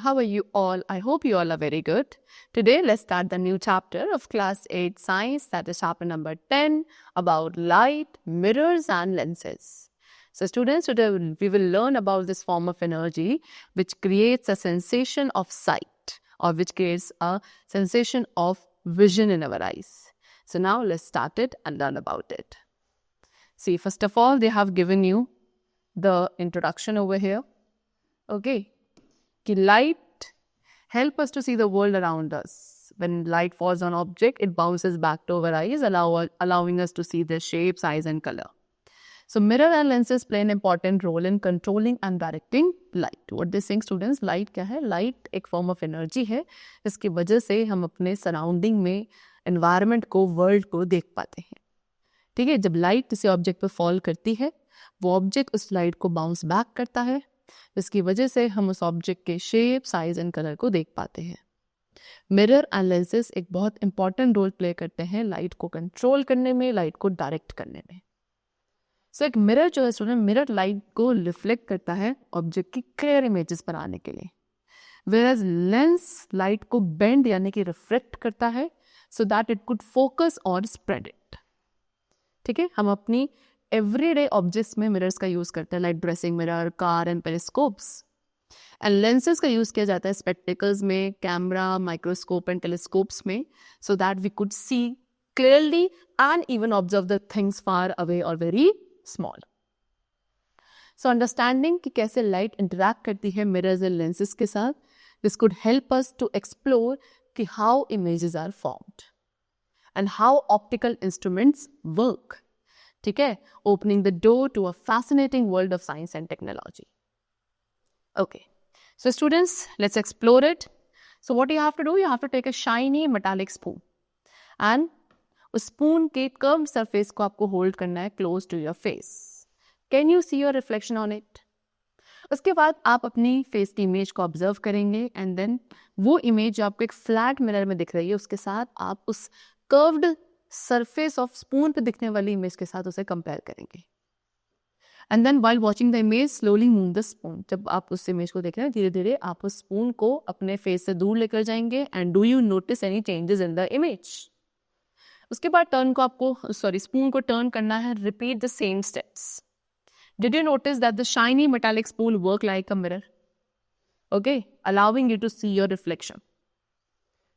how are you all? I hope you all are very good. Today, let's start the new chapter of Class 8 Science, that is chapter number 10, about light, mirrors and lenses. So students, today we will learn about this form of energy which creates a sensation of sight or which creates a sensation of vision in our eyes. So now let's start it and learn about it. See, first of all, they have given you the introduction over here. Okay. Light help us to see the world around us. When light falls on object, it bounces back to our eyes, allowing us to see their shape, size and color. So mirror and lenses play an important role in controlling and directing light. What they saying students, light क्या है? Light एक form of energy है, इसकी वजह से हम अपने surrounding में environment को, world को देख पाते हैं. ठीक है, जब लाइट किसी ऑब्जेक्ट पर फॉल करती है, वो ऑब्जेक्ट उस लाइट को बाउंस बैक करता है, इसकी वजह से हम उस ऑब्जेक्ट के शेप, साइज एंड कलर को देख पाते हैं. मिरर एंड लेंसेज एक बहुत इंपॉर्टेंट रोल प्ले करते हैं लाइट को कंट्रोल करने में, लाइट को डायरेक्ट करने में. सो एक मिरर जो है स्टूडेंट, मिरर लाइट को रिफ्लेक्ट करता है ऑब्जेक्ट की क्लियर इमेजेस बनाने के लिए, वेयरएज लेंस लाइट को बेंड यानी कि रिफ्लेक्ट करता है सो दैट इट कुड फोकस और स्प्रेड इट. ठीक है, हम अपनी एवरीडे ऑब्जेक्ट्स में मिरर्स का यूज करते हैं, like dressing mirror, car and पेरिस्कोप्स. And lenses का यूज किया जाता है स्पेक्टिकल्स में, कैमरा, माइक्रोस्कोप एंड टेलीस्कोप्स में, so that we could see clearly and even observe the things far away और वेरी स्मॉल. सो अंडरस्टैंडिंग कि कैसे लाइट इंटरैक्ट करती है मिरर्स एंड लेंसेज के साथ, this could help us to explore कि how images are formed and how optical instruments work. ठीक है, opening the door to a fascinating world of science and technology. Okay, so students, let's explore it. So what you have to do, you have to take a shiny metallic spoon and उस spoon के curved surface को आपको hold करना है close to your face. Can you see your reflection on it? उसके बाद आप अपनी face की image को observe करेंगे and then वो image जो आपको एक flat mirror में दिख रही है, उसके साथ आप उस curved सरफेस ऑफ स्पून पे दिखने वाली इमेज के साथ उसे कंपेयर करेंगे. And then while watching the image slowly move the spoon. जब आप उस इमेज को देख रहे हैं, धीरे धीरे आप उस स्पून को अपने फेस से दूर लेकर जाएंगे. And do you notice any changes in the image? उसके बाद स्पून को टर्न करना है. Repeat the same steps. Did you notice that the shiny metallic spoon work like a mirror? Okay, allowing you to see your reflection.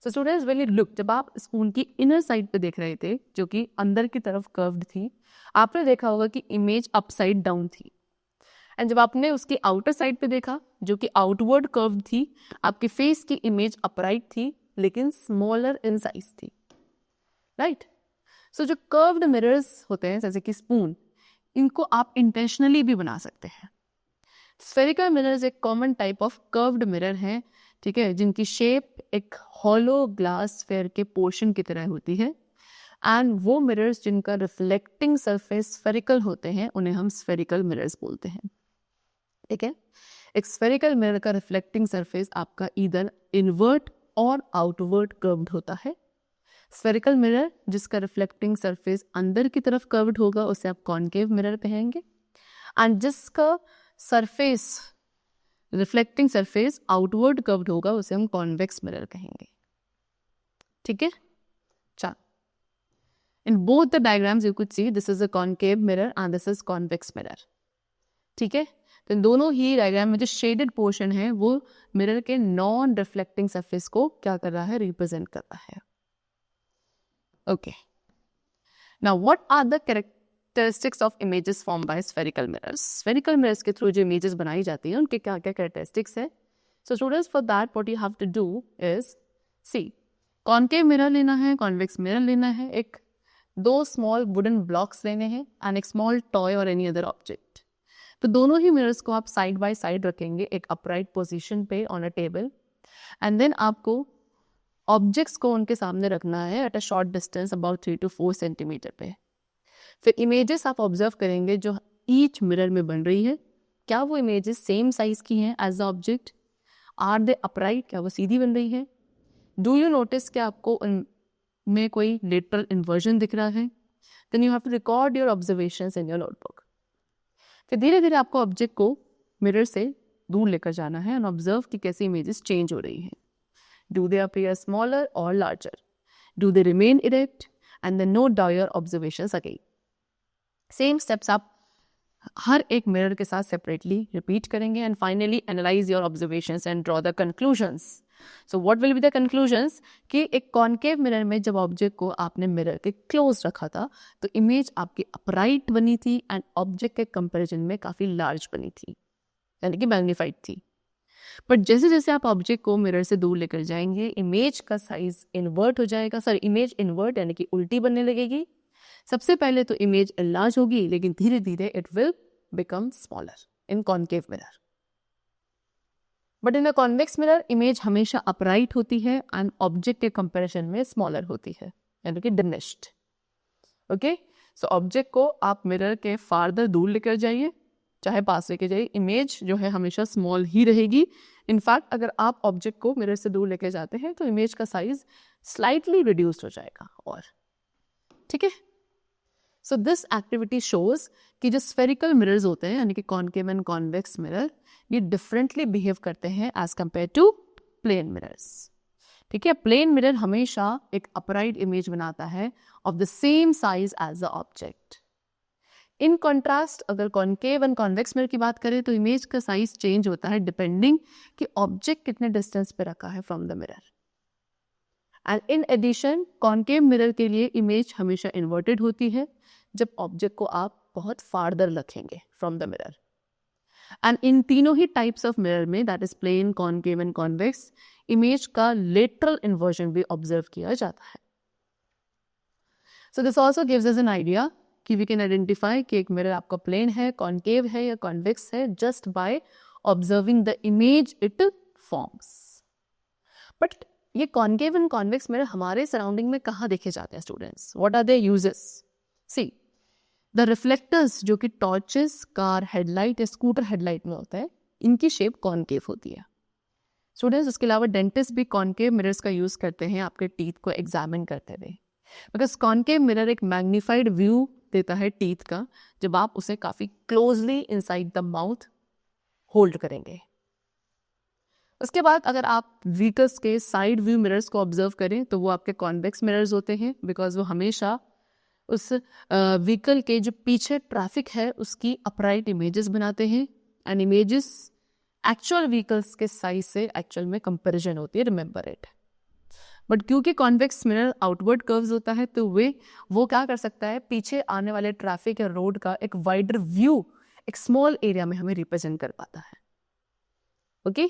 So students, when you look, जब आप spoon की inner side पे देख रहे थे, जो कि अंदर की तरफ कर्व्ड थी, आपने देखा होगा कि इमेज अपसाइड डाउन थी. एंड जब आपने उसकी आउटर साइड पे देखा, जो कि आउटवर्ड कर्व्ड थी, आपके फेस की इमेज अपराइट थी लेकिन स्मॉलर इन साइज थी. राइट? सो जो कर्व्ड मिरर्स होते हैं जैसे कि स्पून, इनको आप इंटेंशनली भी बना सकते हैं. स्फेरिकल मिरर्स एक common type of curved mirror है, ठीक है, जिनकी शेप एक हॉलो ग्लास स्फेयर के पोर्शन की तरह होती है. एंड वो मिरर्स जिनका रिफ्लेक्टिंग सरफेस स्फेरिकल होते हैं, उन्हें हम स्फेरिकल मिरर्स बोलते हैं. ठीक है, एक स्फेरिकल मिरर का रिफ्लेक्टिंग सरफेस आपका ईदर इनवर्ट और आउटवर्ड कर्व्ड होता है. स्फेरिकल मिरर जिसका रिफ्लेक्टिंग सरफेस अंदर की तरफ कर्व्ड होगा, उसे आप कॉनकेव मिरर कहेंगे. एंड जिसका surface reflecting surface outward curved होगा, उसे हम कॉन्वेक्स मिरर कहेंगे. ठीक है, चलो. In both the diagrams you could see this is a concave mirror and this is convex mirror. ठीक है, तो इन दोनों ही डायग्राम में जो शेडेड पोर्शन है वो मिरर के नॉन रिफ्लेक्टिंग सरफेस को क्या कर रहा है, रिप्रेजेंट कर रहा है. Okay, now what are the characteristics of images form by spherical mirrors. Spherical mirrors के थ्रू जो इमेजेस बनाई जाती हैं, उनके क्या क्या कैरेक्टरिस्टिक्स है. So students, for that what you have to do is see, concave mirror लेना है, कॉन्वेक्स मिरर लेना है, एक दो स्मॉल वुडन ब्लॉक्स लेने हैं एंड एक स्मॉल टॉय और एनी अदर ऑब्जेक्ट. तो दोनों ही मिरर्स को आप साइड बाय साइड रखेंगे एक अपराइट पोजीशन पे on a table. And then आपको ऑब्जेक्ट्स को उनके सामने रखना है at a short distance about 3 to 4 centimetre पे. फिर इमेजेस आप ऑब्जर्व करेंगे जो ईच मिरर में बन रही है. क्या वो इमेजेस सेम साइज की हैं as the object? Are they upright? क्या वो सीधी बन रही है? डू यू नोटिस कि आपको उनमें कोई लेटरल इन्वर्जन दिख रहा है? Then you have to record your observations in your notebook. फिर धीरे धीरे आपको ऑब्जेक्ट को मिरर से दूर लेकर जाना है एंड ऑब्जर्व कि कैसे इमेजेस चेंज हो रही हैं. डू दे अपीयर स्मॉलर और larger? Do they remain erect? And then note down your observations again. Same steps आप हर एक मिरर के साथ सेपरेटली रिपीट करेंगे and finally analyse your observations and draw the conclusions. So what will be the conclusions कि एक concave mirror में जब ऑब्जेक्ट को आपने मिरर के क्लोज रखा था तो इमेज आपकी अपराइट बनी थी एंड ऑब्जेक्ट के कंपैरिजन में काफ़ी लार्ज बनी थी, यानी कि मैग्नीफाइड थी. बट जैसे जैसे आप ऑब्जेक्ट को मिरर से दूर लेकर जाएंगे इमेज का साइज इन्वर्ट हो जाएगा. इमेज इन्वर्ट यानी कि उल्टी बनने लगेगी. सबसे पहले तो इमेज एनलार्ज होगी लेकिन धीरे धीरे it will become smaller in concave mirror. But in a convex mirror image हमेशा अपराइट होती है एंड ऑब्जेक्ट के कंपैरिजन में स्मॉलर होती है, यानी कि डिमिनिश्ड. ओके, सो ऑब्जेक्ट को आप मिरर के फार्दर दूर लेकर जाइए, चाहे पास लेके जाइए, इमेज जो है हमेशा स्मॉल ही रहेगी. इनफैक्ट अगर आप ऑब्जेक्ट को मिरर से दूर लेके जाते हैं तो इमेज का साइज स्लाइटली रिड्यूस्ड हो जाएगा. और ठीक है, सो दिस एक्टिविटी शोज कि जो स्फेरिकल मिरर्स होते हैं यानी कि कॉन्केव एंड कॉन्वेक्स मिरर ये डिफरेंटली बिहेव करते हैं as compare to plane mirrors. ठीक है, प्लेन मिरर हमेशा एक अपराइट इमेज बनाता है of the same size as the object. In contrast अगर कॉन्केव एंड कॉन्वेक्स मिरर की बात करें तो इमेज का साइज चेंज होता है डिपेंडिंग कि ऑब्जेक्ट कितने डिस्टेंस पे रखा है from the mirror. And in addition concave mirror के लिए इमेज हमेशा इन्वर्टेड होती है जब ऑब्जेक्ट को आप बहुत फार्दर रखेंगे फ्रॉम द मिरर. एंड इन तीनों ही टाइप्स ऑफ मिरर में that is plane, concave and convex image का लेटरल इन्वर्जन भी ऑब्जर्व किया जाता है. So this also gives us an idea कि वी कैन आइडेंटिफाई कि एक मिरर आपका प्लेन है, कॉन्केव है या कॉन्वेक्स है just by observing the image it forms. But ये कॉन्केव एंड कॉन्वेक्स मिरर हमारे सराउंडिंग में कहाँ देखे जाते हैं students? What are their uses? See, the reflectors जो कि टॉर्चेस, कार हेडलाइट या स्कूटर हेडलाइट में होता है, इनकी शेप कॉन्केव होती है. स्टूडेंट्स उसके अलावा डेंटिस्ट भी कॉन्केव मिरर्स का यूज करते हैं आपके टीथ को एग्जामिन करते हुए, बिकॉज कॉन्केव मिरर एक मैग्नीफाइड व्यू देता है टीथ का जब आप उसे काफी closely inside the mouth hold करेंगे. उसके बाद अगर आप व्हीकल्स के साइड व्यू मिरर्स को ऑब्जर्व करें तो वो आपके कॉन्वेक्स मिरर्स होते हैं, बिकॉज वो हमेशा उस व्हीकल के जो पीछे ट्रैफिक है उसकी अपराइट इमेजेस बनाते हैं एंड इमेजेस एक्चुअल व्हीकल्स के साइज से एक्चुअल में कंपैरिजन होती है, रिमेंबर इट. बट क्योंकि कॉन्वेक्स मिरर आउटवर्ड कर्व्स होता है तो वो क्या कर सकता है, पीछे आने वाले ट्रैफिक या रोड का एक वाइडर व्यू एक स्मॉल एरिया में हमें रिप्रेजेंट कर पाता है. Okay,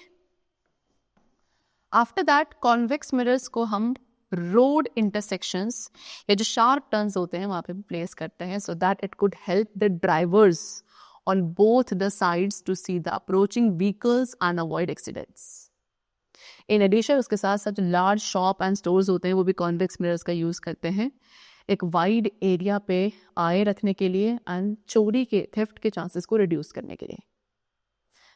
after that convex mirrors को हम रोड इंटरसेक्शंस या जो शार्प टर्न्स होते हैं वहां पे प्लेस करते हैं so that it could help the drivers on both the sides to see the approaching vehicles and avoid accidents. In addition उसके साथ साथ लार्ज शॉप एंड स्टोर्स होते हैं वो भी कॉन्वेक्स मिरर्स का यूज करते हैं एक वाइड एरिया पे आए रखने के लिए एंड चोरी के थेफ्ट के चांसेस को रिड्यूस करने के लिए.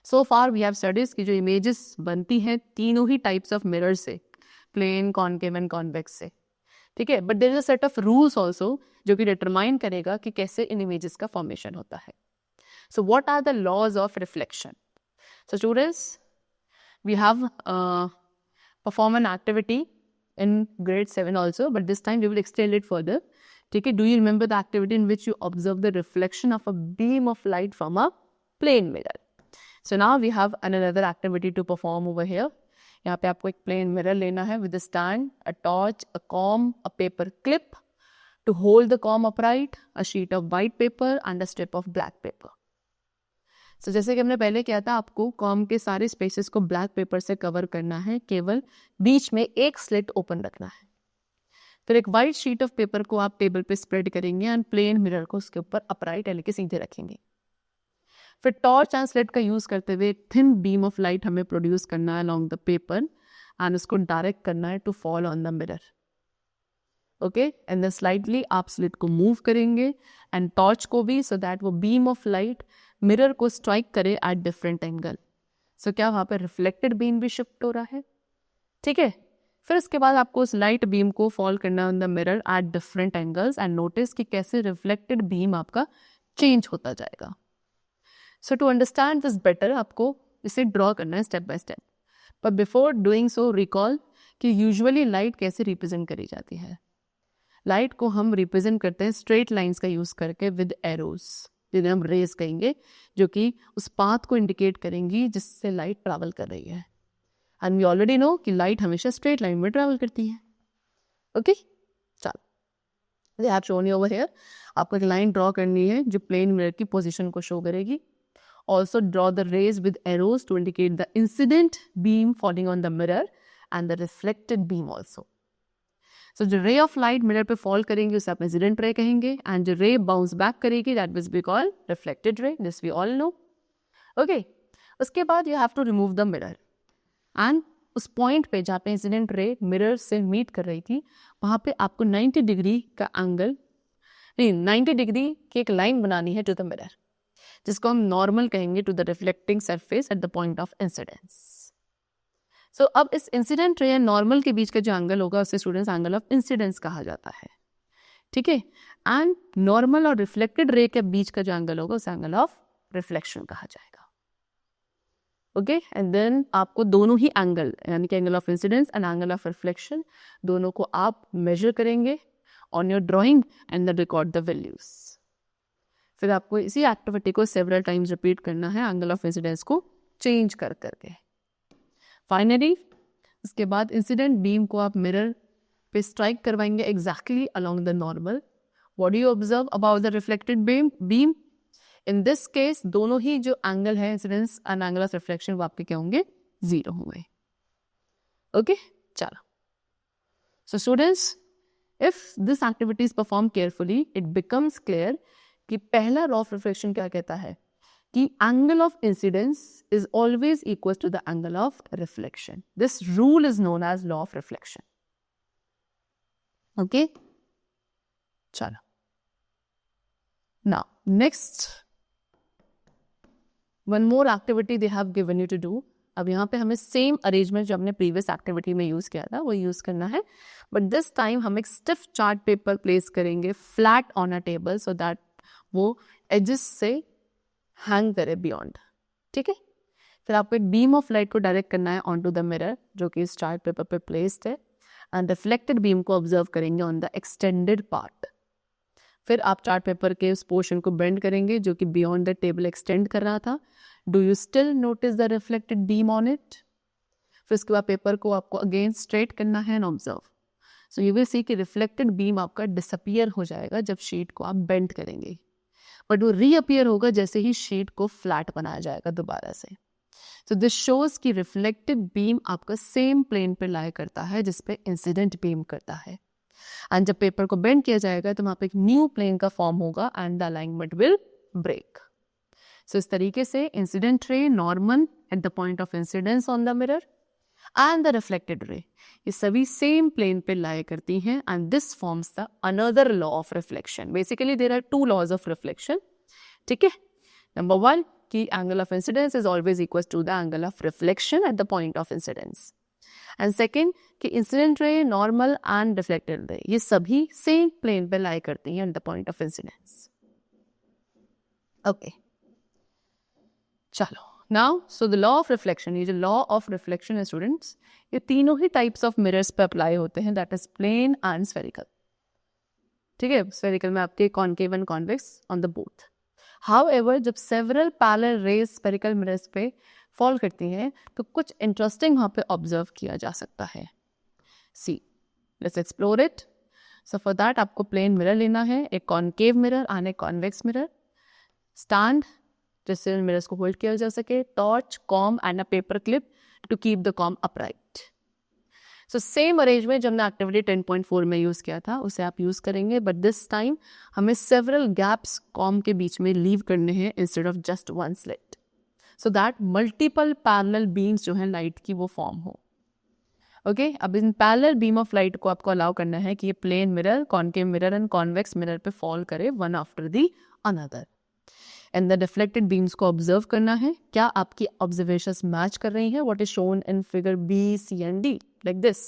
So far we have studies की जो इमेजेस बनती हैं तीनों ही टाइप्स ऑफ मिरर से, प्लेन, कॉन्केव एंड कॉन्वेक्स से. ठीक है, but there is a set of rules also जो कि डिटरमाइन करेगा कि कैसे इन इमेजेस का फॉर्मेशन होता है. So what are the laws of reflection? So students we have perform an activity in grade 7 also, but this time we will extend it further. Okay, do you remember the activity in which you observe the reflection of a beam of light from a plane mirror? So now we have another activity to perform over here. यहाँ पे आपको एक plane mirror लेना है with a stand, a torch, a comb, a paper clip to hold the comb upright, a sheet of white paper and a strip of black paper. So, जैसे कि हमने पहले किया था आपको कॉम के सारे स्पेसेस को ब्लैक पेपर से कवर करना है, केवल बीच में एक स्लिट ओपन रखना है. फिर एक वाइट शीट ऑफ पेपर को आप टेबल पे स्प्रेड करेंगे एंड प्लेन मिरर को उसके ऊपर अपराइट यानी कि सीधे रखेंगे. फिर टॉर्च एंड स्लिट का यूज करते हुए एक थिन बीम ऑफ लाइट हमें प्रोड्यूस करना है अलॉन्ग द पेपर एंड उसको डायरेक्ट करना है to fall on the mirror. Okay, and then slightly आप स्लिट को मूव करेंगे एंड टॉर्च को भी, सो दैट वो बीम ऑफ लाइट मिरर को स्ट्राइक करे एट डिफरेंट एंगल. सो क्या वहाँ पे रिफ्लेक्टेड बीम भी शिफ्ट हो रहा है? ठीक है, फिर उसके बाद आपको उस लाइट बीम को फॉल करना है on the mirror at different angles and notice कि कैसे रिफ्लेक्टेड बीम आपका चेंज होता जाएगा. सो टू अंडरस्टैंड दिस बेटर आपको इसे ड्रॉ करना है स्टेप बाय स्टेप। पर बिफोर डूइंग सो रिकॉल कि यूजुअली लाइट कैसे रिप्रेजेंट करी जाती है। लाइट को हम रिप्रेजेंट करते हैं स्ट्रेट लाइंस का यूज करके विद एरोज, जिन्हें हम रेज कहेंगे, जो कि उस पाथ को इंडिकेट करेंगी जिससे लाइट ट्रैवल कर रही है। एंड वी ऑलरेडी नो कि लाइट हमेशा स्ट्रेट लाइन में ट्रैवल करती है। ओके, चलो they have shown you over here. आपको एक लाइन ड्रॉ करनी है जो प्लेन मिरर की पोजीशन को शो करेगी। Also draw the rays with arrows to indicate the incident beam falling on the mirror and the reflected beam also. So जो ray of light mirror पे fall करेंगे उसे आप incident ray कहेंगे, and जो ray bounce back करेगी that will be called reflected ray. This we all know. Okay. उसके बाद you have to remove the mirror and उस point पे जहाँ पे incident ray mirror से meet कर रही थी वहाँ पे आपको 90 डिग्री का एंगल, नहीं 90 डिग्री की एक लाइन बनानी है to the mirror, जिसको हम नॉर्मल कहेंगे to the reflecting surface at the point of incidence. So अब इस इंसिडेंट रे नॉर्मल के बीच का जो एंगल होगा उसे स्टूडेंट्स एंगल ऑफ इंसिडेंस कहा जाता है, ठीक है। एंड नॉर्मल और रिफ्लेक्टेड रे के बीच का जो एंगल होगा उसे एंगल ऑफ रिफ्लेक्शन कहा जाएगा। ओके, एंड देन आपको दोनों ही एंगल यानी कि angle of incidence and angle of reflection दोनों को आप मेजर करेंगे on your drawing and then record the values. फिर आपको इसी एक्टिविटी को सेवरल टाइम्स रिपीट करना है एंगल ऑफ इंसिडेंस को चेंज कर करके। फाइनली उसके बाद इंसिडेंट बीम को आप मिरर पे स्ट्राइक करवाएंगे exactly along the normal. What do you observe about the reflected beam? In this case दोनों ही जो एंगल है incidence and angle of reflection वो आपके क्या होंगे? 0 होंगे। ओके, चलो। So students, if this activity is perform carefully it becomes clear कि पहला लॉ ऑफ रिफ्लेक्शन क्या कहता है कि angle of incidence is always equal to the angle of reflection. This rule is known as law of reflection. Okay, चलो। Now next one more activity they have given you to do. अब यहाँ पे हमें same arrangement जो हमने previous activity में use किया था वो यूज करना है, बट दिस टाइम हम एक स्टिफ चार्ट पेपर प्लेस करेंगे flat on a table so that वो एजेस से हैंग करे बियॉन्ड, ठीक है। फिर आपको एक बीम ऑफ लाइट को डायरेक्ट करना है ऑन टू द मिरर जो कि इस चार्ट पेपर पे प्लेस्ड है, एंड रिफ्लेक्टेड बीम को ऑब्जर्व करेंगे ऑन द एक्सटेंडेड पार्ट। फिर आप चार्ट पेपर के उस पोर्शन को बेंड करेंगे जो कि बियॉन्ड द टेबल एक्सटेंड कर रहा था। Do you still notice the reflected beam on it? फिर उसके बाद पेपर को आपको अगेन स्ट्रेट करना है and observe. So you will see कि रिफ्लेक्टेड बीम आपका डिसअपियर हो जाएगा जब शीट को आप बेंड करेंगे, बट वो रीअपियर होगा जैसे ही शीट को फ्लैट बनाया जाएगा दोबारा से। सो दिस शोज कि रिफ्लेक्टेड बीम आपका सेम प्लेन पे लाई करता है जिसपे इंसिडेंट बीम करता है, एंड जब पेपर को बेंड किया जाएगा तो वहाँ पे एक न्यू प्लेन का फॉर्म होगा and the alignment will break. So इस तरीके से incident ray, normal at the point of incidence on the mirror and the reflected ray, ये सभी सेम प्लेन पे लाई करती हैं and this forms the another law of reflection. Basically there are 2 laws of reflection, ठीक है। Number 1 कि angle of incidence is always equal to the angle of reflection at the point of incidence, and second कि incident ray, normal and reflected ray ये सभी same plane पे lie करती हैं at the point of incidence. Okay, चलो। Now so the law of reflection, ये जो law of reflection है स्टूडेंट्स, ये तीनों ही टाइप्स ऑफ मिरर्स पे अप्लाई होते हैं, that is plane and spherical, ठीक है। स्फेरिकल में आपके concave and convex on the both. However जब several parallel raise spherical mirrors पे फॉल करती हैं तो कुछ इंटरेस्टिंग वहाँ पे ऑब्जर्व किया जा सकता है। See, let's explore it. So for that आपको प्लेन मिरर लेना है, एक कॉनकेव मिरर एंड एक कॉन्वेक्स मिरर, स्टैंड जिससे मिरर्स को होल्ड किया जा सके, torch, comb and a paper clip to keep the comb upright. So same arrangement जब हमने एक्टिविटी 10.4 में यूज किया था उसे आप यूज करेंगे, बट दिस टाइम हमें सेवरल गैप्स कॉम के बीच में लीव करने हैं instead of just 1 slit, so that multiple parallel beams जो हैं लाइट की वो फॉर्म हो। ओके, अब इन पैरेलल बीम ऑफ लाइट को आपको अलाउ करना है कि ये plane mirror, concave mirror and convex mirror पे फॉल करे one after the another, and the reflected beams को ऑब्जर्व करना है। क्या आपकी ऑब्जर्वेशंस मैच कर रही हैं? What is shown in figure B, C and D, like this.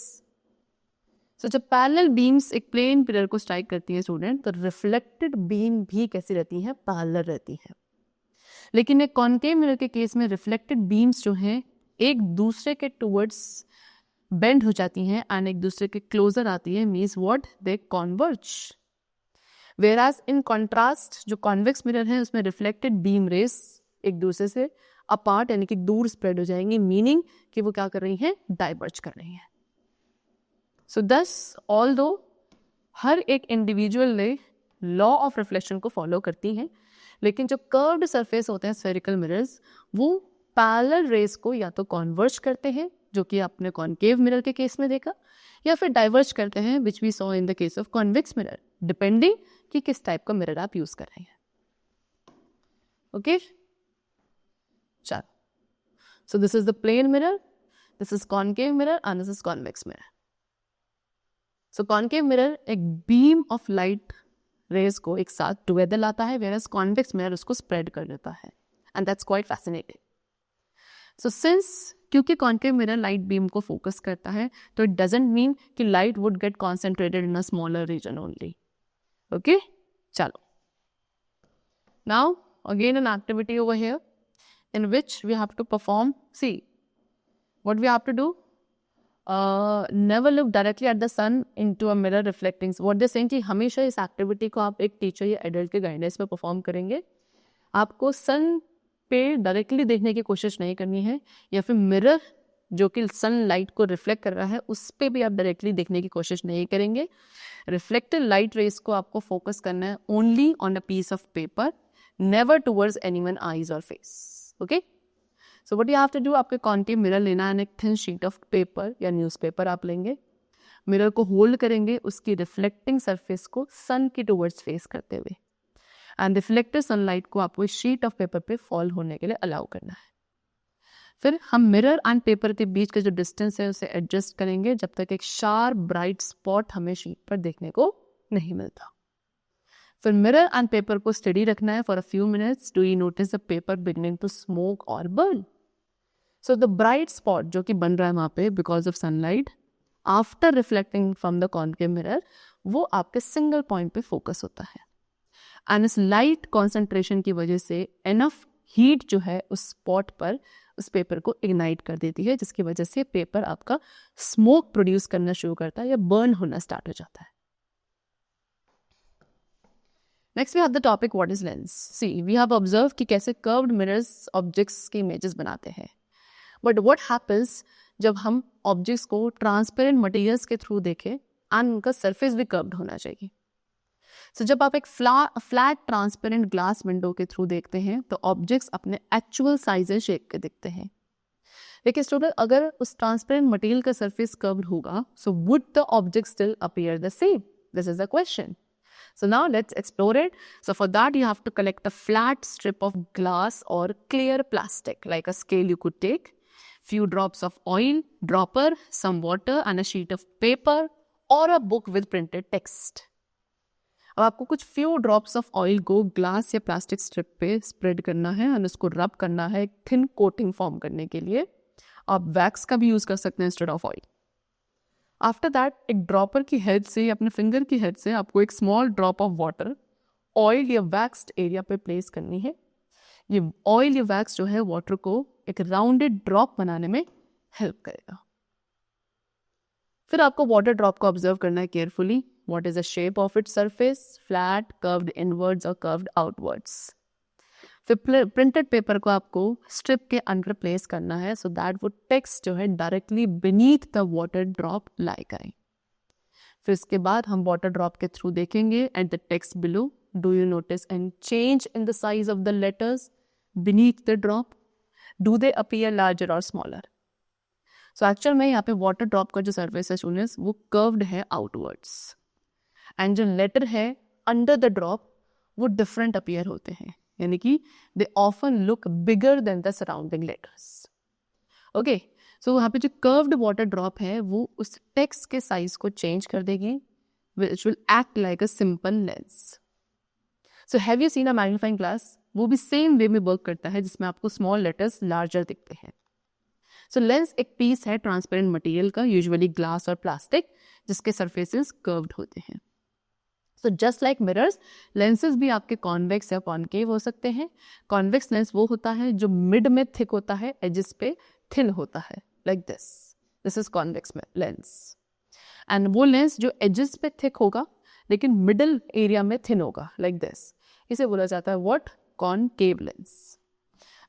So जब पैरेलल बीम्स एक प्लेन मिरर को स्ट्राइक करती है स्टूडेंट, तो रिफ्लेक्टेड बीम भी कैसी रहती है? पैरेलल रहती है। लेकिन एक कॉनकेव मिरर के केस में रिफ्लेक्टेड बीम्स जो हैं एक दूसरे के टुवर्ड्स बेंड हो जाती हैं एंड एक दूसरे के क्लोजर आती है, means what, they converge. वेराज in contrast जो कॉन्वेक्स मिरर है उसमें रिफ्लेक्टेड बीम रेस एक दूसरे से अपार्ट यानी कि दूर स्प्रेड हो जाएंगी, मीनिंग कि वो क्या कर रही हैं, डाइवर्ज कर रही हैं। सो दस ऑल्दो हर एक इंडिविजुअल लॉ ऑफ रिफ्लेक्शन को फॉलो करती हैं, लेकिन जो कर्व्ड सरफेस होते हैं स्फेरिकल मिरर्स वो पैरेलल रेस को या तो कॉन्वर्ज करते हैं, जो कि आपने कॉनकेव मिरर के केस में देखा, या फिर डाइवर्ज करते हैं, which we saw in the case of convex mirror, depending कि किस टाइप का मिरर आप यूज कर रहे हैं। ओके चलो, so this is the plane mirror, this is concave mirror and this is convex mirror. So concave mirror एक beam of light rays को एक साथ टुगेदर लाता है, वेयरएज कॉन्वेक्स मिरर उसको स्प्रेड कर देता है, and that's quite fascinating. So since क्योंकि कॉनकेव मिरर लाइट बीम को फोकस करता है, तो इट डजंट मीन कि light would get concentrated in a smaller region only. Okay चलो, now again an activity over here in which we have to perform, see what we have to do, never look directly at the sun into a mirror reflecting, what they're saying कि हमेशा इस activity को आप एक teacher या adult के guidance में perform करेंगे। आपको सन पे डायरेक्टली देखने की कोशिश नहीं करनी है, या फिर मिरर जो कि सन लाइट को रिफ्लेक्ट कर रहा है उस पर भी आप डायरेक्टली देखने की कोशिश नहीं करेंगे। रिफ्लेक्टेड लाइट रेस को आपको फोकस करना है only on a piece of paper, never towards anyone eyes or face. Okay, so what you have to do, आपके कॉन्केव मिरर लेना है, एक थिन शीट ऑफ पेपर या न्यूज़पेपर आप लेंगे, मिरर को होल्ड करेंगे उसकी रिफ्लेक्टिंग सरफेस को सन के टुवर्ड्स फेस करते हुए, एंड रिफ्लेक्टेड सनलाइट को आपको इस शीट ऑफ पेपर पे फॉल होने के लिए अलाउ करना है। फिर हम मिरर एंड पेपर के बीच का जो डिस्टेंस है उसे एडजस्ट करेंगे जब तक एक शार्प ब्राइट स्पॉट हमें शीट पर देखने को नहीं मिलता। फिर मिरर एंड पेपर को स्टडी रखना है for a few minutes. Do you notice the paper beginning to smoke or burn? So the bright spot जो कि बन रहा है वहाँ पे because of sunlight after reflecting from the concave mirror, वो आपके सिंगल पॉइंट पे फोकस होता है, एंड इस लाइट कॉन्सेंट्रेशन की वजह से एनफ हीट जो है उस स्पॉट पर उस पेपर को इग्नाइट कर देती है, जिसकी वजह से पेपर आपका स्मोक प्रोड्यूस करना शुरू करता है या बर्न होना स्टार्ट हो जाता है। Next we have the topic what is lens. See we have observe कि कैसे कर्व्ड मिरर्स ऑब्जेक्ट्स के इमेजेस बनाते हैं, बट व्हाट हैपेंस जब हम ऑब्जेक्ट्स को ट्रांसपेरेंट मटेरियल्स के थ्रू देखें एंड उनका सरफेस भी कर्व्ड होना चाहिए। सो जब आप एक फ्लैट ट्रांसपेरेंट ग्लास विंडो के थ्रू देखते हैं तो ऑब्जेक्ट्स अपने एक्चुअल साइज शेप के दिखते हैं, लेकिन स्टूडेंट अगर उस ट्रांसपेरेंट मटेरियल का सरफेस कर्व्ड होगा, so would the object still appear the same? This is the question. So now let's explore it. So for that you have to collect a flat strip of glass or clear plastic, like a scale you could take, few drops of oil, dropper, some water and a sheet of paper or a book with printed text. अब आपको कुछ few drops of oil को glass या plastic strip पे spread करना है और उसको rub करना है एक thin coating form करने के लिए. आप wax का भी use कर सकते हैं instead of oil. After that एक ड्रॉपर की हेड से या अपने फिंगर की हेड से आपको एक small drop of water oil या वैक्स्ड एरिया पे प्लेस करनी है. ये ऑयल या वैक्स जो है वाटर को एक राउंडेड ड्रॉप बनाने में हेल्प करेगा. फिर आपको वाटर ड्रॉप को ऑब्जर्व करना है carefully. What is the shape of its surface, flat, curved inwards और कर्व्ड आउटवर्ड्स. फिर प्रिंटेड पेपर को आपको स्ट्रिप के अंडर प्लेस करना है सो दैट वो टेक्स्ट जो है directly beneath the water drop lie करें. फिर इसके बाद हम वाटर ड्रॉप के थ्रू देखेंगे at the text below. Do you notice any change in the size of the letters beneath the drop? Do they appear larger or smaller? So actual में यहाँ पे वाटर ड्रॉप का जो surface है students वो curved है outwards, and जो letter है अंडर द ड्रॉप वो डिफरेंट अपीयर होते हैं, यानी कि they often look bigger than the surrounding letters. Okay, so वहाँ पे जो कर्व्ड वाटर ड्रॉप है वो उस टेक्स्ट के साइज को चेंज कर देगी, which will act like a simple lens. So have you seen a magnifying glass? वो भी सेम वे में वर्क करता है जिसमें आपको स्मॉल लेटर्स लार्जर दिखते हैं. सो लेंस एक पीस है ट्रांसपेरेंट मटेरियल का, यूजुअली ग्लास और प्लास्टिक, जिसके सरफेसेस कर्व्ड होते हैं. So just like mirrors, lenses भी आपके कॉन्वेक्स या कॉन्केव हो सकते हैं. कॉन्वेक्स लेंस वो होता है जो मिड में थिक होता है, एजेस पे थिन होता है, like this is convex lens. And वो लेंस जो एजेस पे थिक होगा लेकिन मिडल एरिया में थिन होगा, लाइक दिस, इसे बोला जाता है what, concave lens.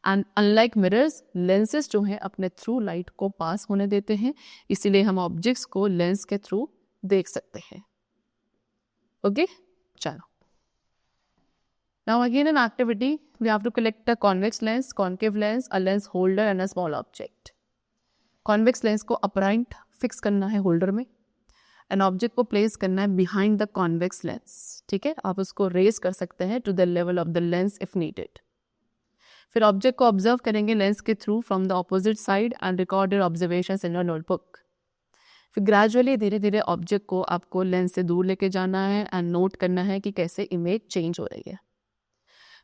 And unlike mirrors, lenses जो हैं अपने थ्रू लाइट को पास होने देते हैं, इसीलिए हम ऑब्जेक्ट्स को लेंस के थ्रू देख सकते हैं. ओके, चलो. Now again an activity, we have to collect a convex lens, concave lens, a lens holder and a small object. Convex lens को अपराइट फिक्स करना है होल्डर में, एन ऑब्जेक्ट को प्लेस करना है बिहाइंड द कॉन्वेक्स लेंस. ठीक है, आप उसको रेज कर सकते हैं to the level of the lens if needed. फिर ऑब्जेक्ट को ऑब्जर्व करेंगे लेंस के through from the opposite side and record your observations in your notebook. फिर ग्रेजुअली धीरे धीरे ऑब्जेक्ट को आपको लेंस से दूर लेके जाना है एंड नोट करना है कि कैसे इमेज चेंज हो रही है.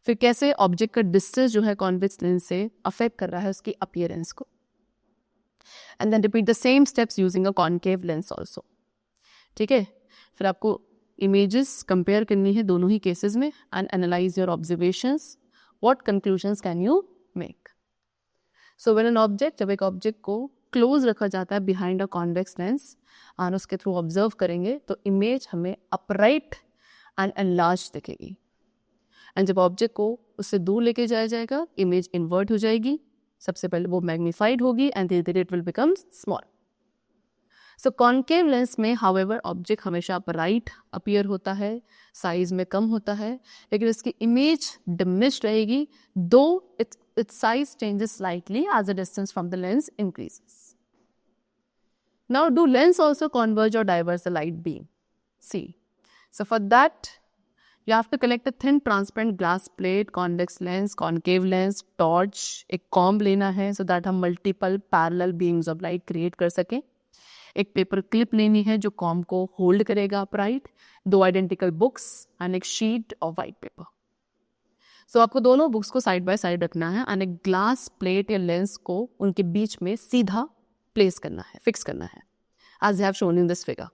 फिर कैसे ऑब्जेक्ट का डिस्टेंस जो है कॉन्वेक्स लेंस से अफेक्ट कर रहा है उसकी अपीयरेंस को. And then repeat the same steps using a concave lens also. ठीक है, फिर आपको इमेजेस कंपेयर करनी है दोनों ही केसेस में and analyse your observations. What conclusions can you make. So when an object, जब एक ऑब्जेक्ट को क्लोज रखा जाता है बिहाइंड अ कॉन्वेक्स लेंस और उसके थ्रू ऑब्जर्व करेंगे तो इमेज हमें अपराइट एंड एनलार्ज दिखेगी. एंड जब ऑब्जेक्ट को उससे दूर लेके जाया जाएगा, इमेज इन्वर्ट हो जाएगी. सबसे पहले वो मैग्नीफाइड होगी एंड धीरे धीरे it will become small. So concave lens में हाउएवर ऑब्जेक्ट हमेशा अपराइट अपीयर होता है, साइज में कम होता है, लेकिन इसकी इमेज डिमिनिश रहेगी दो its size changes slightly as the distance from the lens increases. Now, do lens also converge or diverge the light beam? See, so for that, you have to collect a thin transparent glass plate, convex lens, concave lens, torch, एक comb लेना है so that हम multiple parallel beams of light create कर सकें. एक paper clip लेनी है जो कॉम को होल्ड करेगा अपराइट, दो आइडेंटिकल बुक्स एंड एक शीट ऑफ वाइट पेपर. सो आपको दोनों बुक्स को साइड बाय साइड रखना है एंड एक ग्लास प्लेट या लेंस को उनके बीच में सीधा प्लेस करना है, फिक्स करना है, as have shown in this figure.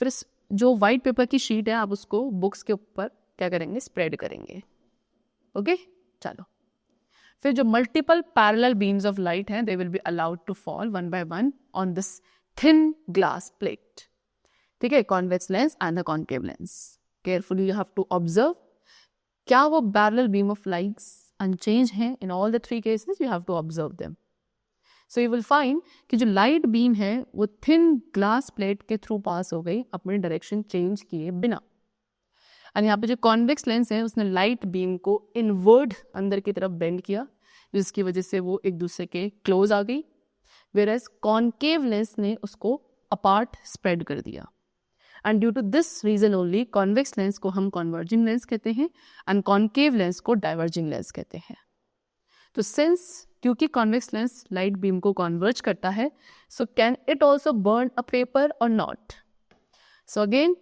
फिर जो वाइट पेपर की शीट है आप उसको बुक्स के ऊपर क्या करेंगे, स्प्रेड करेंगे. ओके, चलो. फिर जो multiple parallel beams of light हैं, they will be allowed to fall one by one on this thin glass plate. ठीक है, convex lens and the concave lens. Carefully you have to observe क्या वो parallel beam of lights unchanged हैं. In all the three cases you have to observe them. So you will find कि जो light beam है वो thin glass plate के through pass हो गई अपनी डायरेक्शन चेंज किए बिना. एंड यहाँ पे जो कॉन्वेक्स लेंस है उसने लाइट बीम को इनवर्ड अंदर की तरफ बेंड किया, जिसकी वजह से वो एक दूसरे के क्लोज आ गई. वेयरएज कॉनकेव लेंस ने उसको अपार्ट स्प्रेड कर दिया. And due to this reason only convex lens को हम कॉन्वर्जिंग लेंस कहते हैं एंड कॉनकेव लेंस को डाइवर्जिंग लेंस कहते हैं. तो सिंस क्योंकि कॉन्वेक्स लेंस लाइट बीम को कॉन्वर्ज करता है, so can it also burn a paper or not. So again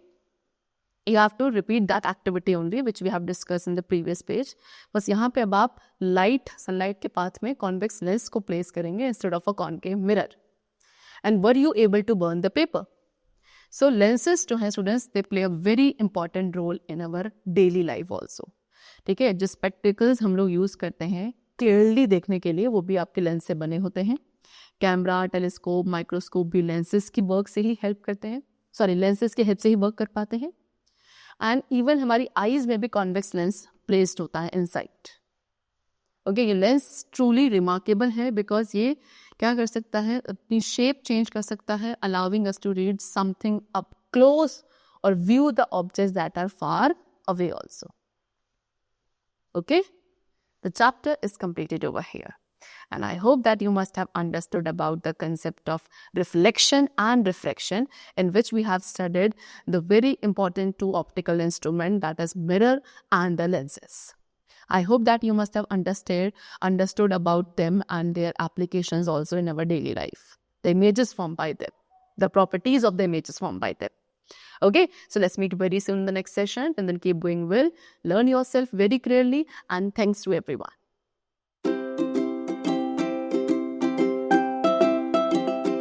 you have to repeat that activity only which we have discussed in the previous page. बस यहाँ पे अब आप light, sunlight के path में कॉन्वेक्स लेंस को place करेंगे instead of a concave mirror. And were you able to burn the paper. So lenses जो हैं students, they play a very important role in our daily life also. ठीक है, जो spectacles हम लोग use करते हैं क्लियरली देखने के लिए, वो भी आपके लेंस से बने होते हैं. कैमरा, टेलीस्कोप, माइक्रोस्कोप भी लेंसेज की वर्क से ही हेल्प करते हैं, लेंसेज की हेल्प से ही वर्क कर पाते हैं. एंड इवन हमारी आईज में भी कॉन्वेक्स लेंस प्लेस्ड होता है इनसाइड. ओके, ये लेंस ट्रूली रिमार्केबल है बिकॉज ये क्या कर सकता है, अपनी शेप चेंज कर सकता है, allowing us to read something up close or view the objects that are far away also. Okay, the chapter is completed over here. And I hope that you must have understood about the concept of reflection and refraction, in which we have studied the very important two optical instruments, that is mirror and the lenses. I hope that you must have understood about them and their applications also in our daily life. The images formed by them, the properties of the images formed by them. Okay, so let's meet very soon in the next session, and then keep going well. Learn yourself very clearly, and thanks to everyone.